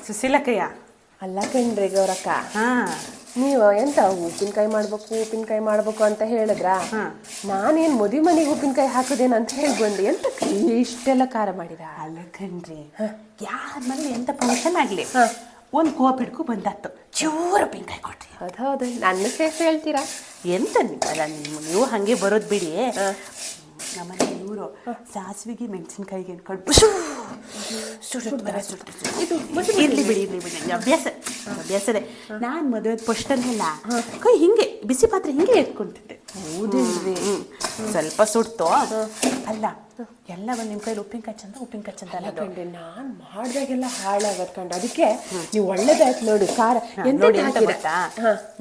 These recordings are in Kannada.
ಸುಶೀಲಕ್ಕಯ್ಯ. ಅಲ್ಲ ಕಣ್ರಿ ಗೌರಕ್ಕ, ನೀವು ಎಂತ ಉಪ್ಪಿನಕಾಯಿ ಮಾಡ್ಬೇಕು ಅಂತ ಹೇಳಿದ್ರ, ನಾನೇನ್ ಮದುವೆ ಮನೆಗೆ ಉಪ್ಪಿನಕಾಯಿ ಹಾಕುದೇನ ಅಂತ ಹೇಳಿ ಬಂದೆ. ಎಂತ ಇಷ್ಟೆಲ್ಲ ಖಾರ ಮಾಡಿರ? ಅಲ್ಲ ಕಣ್ರಿ, ಯಾರ ಮನೇಲಿ ಎಂತ ಫಂಕ್ಷನ್ ಆಗ್ಲಿ ಒಂದ್ ಕೋಪ್ ಹಿಡ್ಕೊ ಬಂದಾತು, ಚೂರು ಉಪ್ಪಿನಕಾಯಿ ಕೊಟ್ರಿ. ಹೌದು, ನನ್ನ ಸೇರ್ಸಿ ಹೇಳ್ತೀರಾ? ಎಂತ ನೀವು ಹಂಗೆ ಬರೋದ್ ಬಿಡಿ. ನಮ್ಮನೆ ಇವರು ಸಾಸಿವೆಗೆ ಮೆಣಸಿನ್ಕಾಯಿಗೆ ಅನ್ಕೊಂಡು ಇರ್ಲಿ ಬಿಡಿ ಅಭ್ಯಾಸದೆ. ನಾನು ಮದುವೆ ಪೊಸ್ಟಲ್ಲೆಲ್ಲ ಕೈ ಹಿಂಗೆ ಬಿಸಿ ಪಾತ್ರೆ ಹಿಂಗೆ ಎತ್ಕೊಂತಿದ್ದೆ. ಹೌದೇನ್ರಿ? ಸ್ವಲ್ಪ ಸುಡ್ತು ಅಲ್ಲ, ಎಲ್ಲ ಬಂದು ನಿಮ್ಮ ಕೈಲಿ ಉಪ್ಪಿನಕಾಯಿ ಚಂದ ಅಲ್ಲಕಂಡ್ರಿ, ನಾನು ಮಾಡ್ದಾಗೆಲ್ಲ ಹಾಳಾಗತ್ ಕಂಡು. ಅದಕ್ಕೆ ನೀವು ಒಳ್ಳೇದಾಯ್ತು ನೋಡಿ. ಖಾರ ನೋಡಿ ಎಂತ ಗೊತ್ತಾ,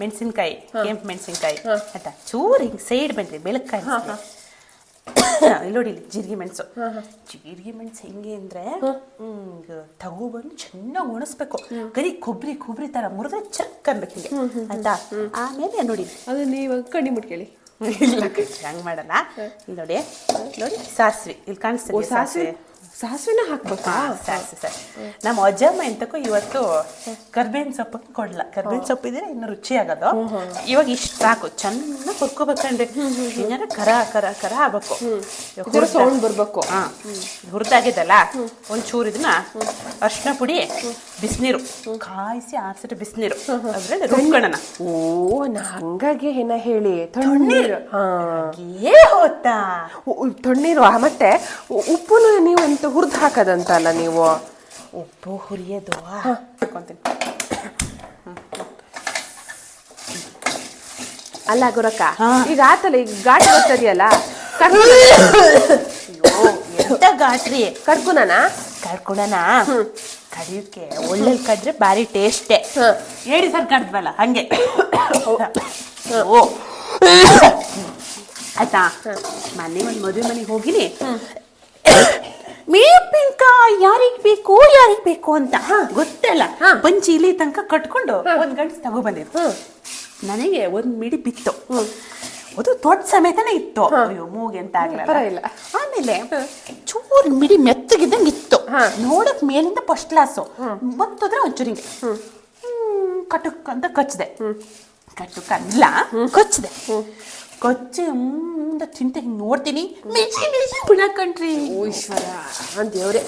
ಮೆಣಸಿನ್ಕಾಯಿ, ಕೆಂಪು ಮೆಣಸಿನ್ಕಾಯಿ ಆಯ್ತಾ, ಚೂರು ಹಿಂಗೆ ಸೈಡ್ ಬನ್ರಿ ಬೆಳಕಾಯಿ ನೋಡಿ. ಜೀರಿಗೆ ಮೆಣಸು ಹೆಂಗೆ ಅಂದ್ರೆ ತಗೋಬಂದು ಚೆನ್ನಾಗಿ ಒಣಸ್ಬೇಕು. ಗರಿ ಕೊಬ್ಬರಿ ತರ ಮುರಿದ್ರೆ ಚಕ್ ಅನ್ಬೇಕು ಹಿಂಗೆ ಆಯ್ತಾ. ಆಮೇಲೆ ನೋಡಿ ಅದು ನೀವು ಕಣ್ಣಿ ಮುಟ್ಕೊಳ್ಳಿ. ಇಲ್ಲ ಹಂಗೆ ಮಾಡಲ್ಲ. ನೋಡಿ ಸಾಸಿವೆ ಇಲ್ಲಿ ಕಾಣಿಸ್ತದೆ. ಸಾಸಿವೆನ ಹಾಕ್ಬೇಕಾ? ಸಾಸಿವೆ ನಮ್ಮ ಅಜ್ಜಮ್ಮ ಎಂತಕ್ಕೂ ಇವತ್ತು ಕರ್ಬೇವಿನ ಸೊಪ್ಪು ಕೊಡ್ಲ. ಕರ್ಬೇವಿನ ಸೊಪ್ಪು ಇದ್ರೆ ಇನ್ನು ರುಚಿ ಆಗೋದು. ಇವಾಗ ಇಷ್ಟು ಸಾಕು, ಚೆನ್ನಾಗಿ ಹುರ್ಕೋಬೇಕಂಡ್ರಿ. ಹಿಂಗಂದ್ರೆ ಕರ ಆಗ್ಬೇಕು, ಸೌಂಡ್ ಬರ್ಬೇಕು. ಹುರಿದಾಗಿದ್ದಲ್ಲ ಒಂಚೂರು ಇದನ್ನ ಅರ್ಶಿನ ಪುಡಿ, ಬಿಸಿನೀರು ಕಾಯಿಸಿ ಆರಿಸಿಟ್ಟು ಬಿಸಿನೀರು ಅದ್ರಲ್ಲಿ ರುಬ್ಕೊಳ್ಳೋಣ. ಓ, ಹಂಗಾಗಿ ಏನ ಹೇಳಿ ತಣ್ಣೀರು ಹೋತಾ ತಣ್ಣೀರು. ಮತ್ತೆ ಉಪ್ಪುನು ನೀವು ಎಂತ ಹುರಿದು ಹಾಕದಂತಲ್ಲ ನೀವು? ಉಪ್ಪು ಹುರಿಯೋದು ಅಲ್ಲ ಗುರಕ್ಕ, ಈಗ ಆತಲ್ಲ, ಈಗ ಘಾಟಿ ಬರ್ತದೆಯಲ್ಲ, ಎಂತ ಘಾಟ್ರಿ ಕಡ್ಕೊಣ ಕಡಿಯೋಕೆ ಒಳ್ಳೆ ಕಡ್ರೆ ಭಾರಿ ಟೇಸ್ಟೇ. ಹೇಳಿ ಸರ್ ಕಡ್ದ್ವಲ್ಲ ಹಂಗೆ. ಓ ಆಯ್ತಾ, ಮೊನ್ನೆ ಒಂದು ಮದುವೆ ಮನೆಗೆ ಹೋಗಿನಿ. ಉಪ್ಪಿನಕಾಯಿ ಯಾರಿಗ್ ಬೇಕು ಅಂತ ಗೊತ್ತಲ್ಲ, ಪಂಚಿ ಇಲ್ಲಿ ತನಕ ಕಟ್ಕೊಂಡು ಒಂದ್ ಗಂಟೆ ತಗೊಬಂದಿರು. ನನಗೆ ಒಂದ್ ಮಿಡಿ ಬಿತ್ತು, ಅದು ದೊಡ್ಡ ಸಮೇತನೇ ಇತ್ತು. ಅಯ್ಯೋ ಮೂಗೆ ಅಂತ ಆಗ್ಲಿಲ್ಲ. ಆಮೇಲೆ ಚೂರು ಮಿಡಿ ಮೆತ್ತಗಿದ್ದಂಗೆ ಇತ್ತು. ನೋಡಕ್ ಮೇಲಿಂದ ಫಸ್ಟ್ ಕ್ಲಾಸು, ಮತ್ತದ್ರೆ ಒಂಚೂರು ಹಿಂಗೆ ಕಟುಕ್ ಅಂತ ಕಚ್ಚಿದೆ. ಕಟುಕ್ ಅಲ್ಲ, ಕಚ್ಚಿದೆ. ಕೊಚ್ಚಿ ತಿಂತೆ ಹಿಂಗೆ ನೋಡ್ತೀನಿ, ಮಿಸಿ ಬಿಡಕಂಡ್ರಿ. ಈಶ್ವರ ದೇವ್ರೆ.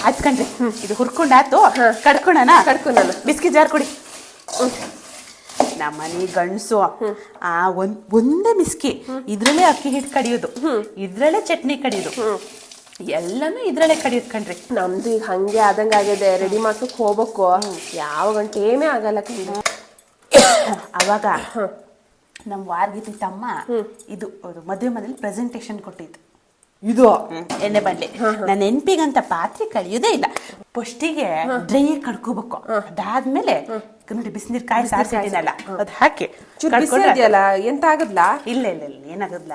ಆಯ್ತು ಕಣ್ರಿ, ಇದು ಹುರ್ಕೊಂಡಾತು. ಕಡ್ಕೊಣ ಬಿಸ್ಕಿ ಜಾರ್ ಕೊಡಿ. ನಮ್ಮನೆ ಗಂಡಸು ಒಂದೇ ಮಿಸ್ಕಿ ಇದ್ರಲ್ಲೇ ಅಕ್ಕಿ ಹಿಟ್ಟು ಕಡಿಯೋದು, ಇದ್ರಲ್ಲೇ ಚಟ್ನಿ ಕಡಿಯೋದು, ಎಲ್ಲಾನು ಇದ್ರಲ್ಲೇ ಕಡಿಯೋದು ಕಣ್ರಿ. ನಮ್ದು ಈಗ ಹಂಗೆ ಆದಂಗ ಆಗಿದೆ. ರೆಡಿ ಮಾಡ್ಸಕ್ ಹೋಗ್ಬೇಕು, ಯಾವ ಗಂಟೆ ಏನೇ ಆಗಲ್ಲ ಕಣ್ರಿ. ಅವಾಗ ನಮ್ ವಾರ್ಗಿತಿ ತಮ್ಮ ಇದು ಮದುವೆ ಮನೇಲಿ ಪ್ರೆಸೆಂಟೇಶನ್ ಕೊಟ್ಟಿದ್ದು. ಇದು ಎಣ್ಣೆ ಬಂಡ್ಲಿ ನನ್ನ ನೆನ್ಪಿಗಂತ ಪಾತ್ರೆ ಕಳಿಯೋದೇ ಇಲ್ಲ. ಫಸ್ಟಿಗೆ ಡ್ರೈ ಕಡ್ಕೋಬೇಕು. ಅದಾದ್ಮೇಲೆ ನೋಡಿ ಬಿಸಿನೀರು ಕಾಯಿ ಸಾರಿಸಿದ್ದೀನಲ್ಲ ಅದು ಹಾಕಿ ಎಂತ ಆಗದ್ಲ? ಇಲ್ಲ ಏನಾಗದ್ಲ,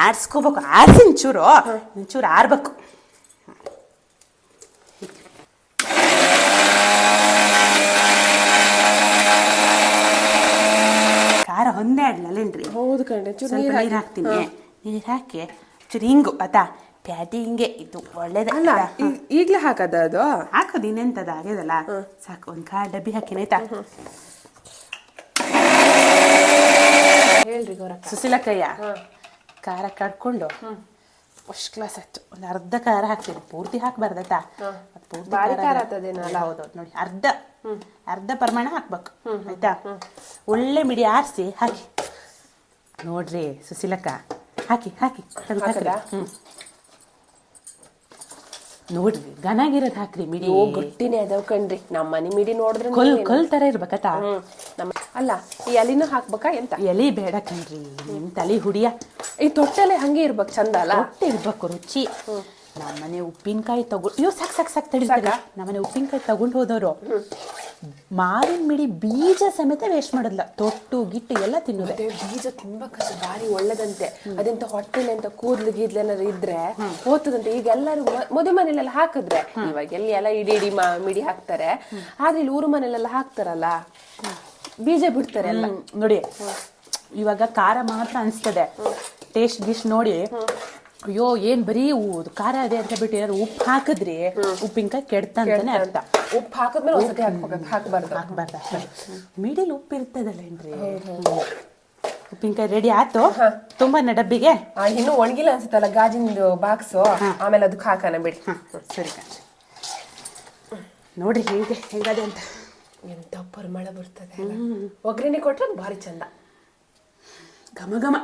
ಆರ್ಸ್ಕೋಬೇಕು. ಆರ್ಸಿ ಒಂಚೂರು ಆರ್ಬೇಕು. ಖಾರ ಹೊಂದೇ ಆಡ್ಲೇನ್ರಿ? ಹೌದು ಕಣ್ರಿ, ನೀರು ಹಾಕ್ತೀನಿ. ನೀರು ಹಾಕಿ ಚೂರು ಹಿಂಗು ಆತಾ ಪ್ಯಾಟಿ ಹಿಂಗೆ ಇದು ಒಳ್ಳೇದ. ಅಲ್ಲ ಈಗ್ಲೇ ಹಾಕದ? ಅದು ಹಾಕೋದು ಇನ್ನೆಂತದ ಆಗ್ಯದಲ್ಲ, ಸಾಕು. ಒಂದ್ ಡಬ್ಬಿ ಹಾಕಿನ ಆಯ್ತಾ. ಹೇಳ್ರಿ ಗೌರಕ್ಕ. ಸುಶೀಲಕ್ಕಯ್ಯ, ಖಾರ ಕಡ್ಕೊಂಡು ಫಸ್ಟ್ ಕ್ಲಾಸ್ ಆಯ್ತು. ಒಂದು ಅರ್ಧ ಖಾರ ಹಾಕ್ತೀನಿ, ಪೂರ್ತಿ ಹಾಕ್ಬಾರ್ದಾ? ಪೂರ್ತಿ ಹೌದೌದು ನೋಡಿ, ಅರ್ಧ ಪ್ರಮಾಣ ಹಾಕ್ಬೇಕು ಆಯ್ತಾ. ಒಳ್ಳೆ ಮಿಡಿ ಆರಿಸಿ ಹಾಕಿ ನೋಡ್ರಿ ಸುಶೀಲಕ್ಕ. ಹಾಕಿ ನೋಡ್ರಿ, ಗನಾಗಿರೋದು ಹಾಕ್ರಿ. ಮಿಡಿ ಗಟ್ಟಿನೇ ಅದಾವ್ ಕಣ್ರಿ. ನಮ್ಮ ಮನೆ ಮಿಡಿ ನೋಡಿದ್ರೆ ಕಲ್ ತರ ಇರ್ಬೇಕತ್ತ. ಅಲ್ಲ, ಈ ಎಲಿನೂ ಹಾಕ್ಬೇಕಾ? ಎಂತ ಎಲಿ ಬೇಡ ಕಣ್ರಿ, ನಿಮ್ ತಲೆ ಹುಡಿಯ. ಈ ತೊಟ್ಟೆಲೆ ಹಂಗೆ ಇರ್ಬೇಕು, ಚಂದ ಅಲ್ಲ? ತೊಟ್ಟೆ ಇರ್ಬೇಕು, ರುಚಿ. ನಮ್ಮನೆ ಉಪ್ಪಿನಕಾಯಿ ತಗೊಂಡು ಸಾಕ್ ತಡಿಸಾಗ ನಮ್ಮನೆ ಉಪ್ಪಿನಕಾಯಿ ತಗೊಂಡು ಹೋದವರು ಮಾವಿನ ಮಿಡಿ ಬೀಜ ಸಮೇತ ವೇಸ್ಟ್ ಮಾಡೋದಿಲ್ಲ. ತೊಟ್ಟು ಗಿಟ್ಟು ಎಲ್ಲ ತಿನ್ನೋದು. ಬೀಜ ತಿನ್ಬೇಕಂತ ಭಾರಿ ಒಳ್ಳೇದಂತೆ. ಅದೆಂತ ಹೊಟ್ಟೆಲಿ ಅಂತ ಕೂದ್ಲು ಗೀದ್ಲು ಏನಾದ್ರು ಇದ್ರೆ ಹೋಗ್ತದಂತೆ. ಈಗ ಎಲ್ಲರೂ ಮದುವೆ ಮನೇಲೆಲ್ಲ ಹಾಕಿದ್ರೆ, ಇವಾಗ ಎಲ್ಲಿ ಎಲ್ಲ ಇಡೀ ಮಿಡಿ ಹಾಕ್ತಾರೆ. ಆದ್ರೆ ಇಲ್ಲಿ ಊರು ಮನೇಲೆಲ್ಲ ಹಾಕ್ತಾರಲ್ಲ, ಬೀಜ ಬಿಡ್ತಾರೆ ಎಲ್ಲ. ನೋಡಿ, ಇವಾಗ ಖಾರ ಮಾತ್ರ ಅನ್ಸ್ತದೆ. ಟೇಸ್ಟ್ ಗಿಶ್ ನೋಡಿ ಅಯ್ಯೋ ಏನ್ ಬರೀ ಖಾರ ಅದೇ ಅಂತ ಬಿಟ್ಟು ಏನಾದ್ರು ಉಪ್ಪು ಹಾಕಿದ್ರಿ ಉಪ್ಪಿನಕಾಯಿ ಕೆಡ್ತಂತಾನೆ ಅರ್ಥ. ಉಪ್ಪು ಹಾಕಿದ್ಮೇಲೆ ಒಂದ್ಸತಿ ಹಾಕ್ಬಾರ್ದು. ಮಿಡಿಲ್ ಉಪ್ಪು ಇರ್ತದಲ್ಲೇನ್ರಿ. ಉಪ್ಪಿನಕಾಯಿ ರೆಡಿ ಆಯ್ತು. ತುಂಬಾ ಡಬ್ಬಿಗೆ ಇನ್ನು ಒಣಗಿಲ್ಲ ಅನ್ಸುತ್ತಲ್ಲ ಗಾಜಿಂದು ಬಾಕ್ಸು, ಆಮೇಲೆ ಅದಕ್ಕೆ ಹಾಕೋಣ ಬಿಡಿ. ಸರಿ ಕಣ್ರಿ, ನೋಡ್ರಿ ಹೆಂಗದೆ ಅಂತ. ಎಂತ ಪರಿಮಳ ಬರ್ತದೆ. ಒಗ್ಗರಣೆ ಕೊಟ್ರೆ ಭಾರಿ ಚಂದ, ಘಮ ಘಮ.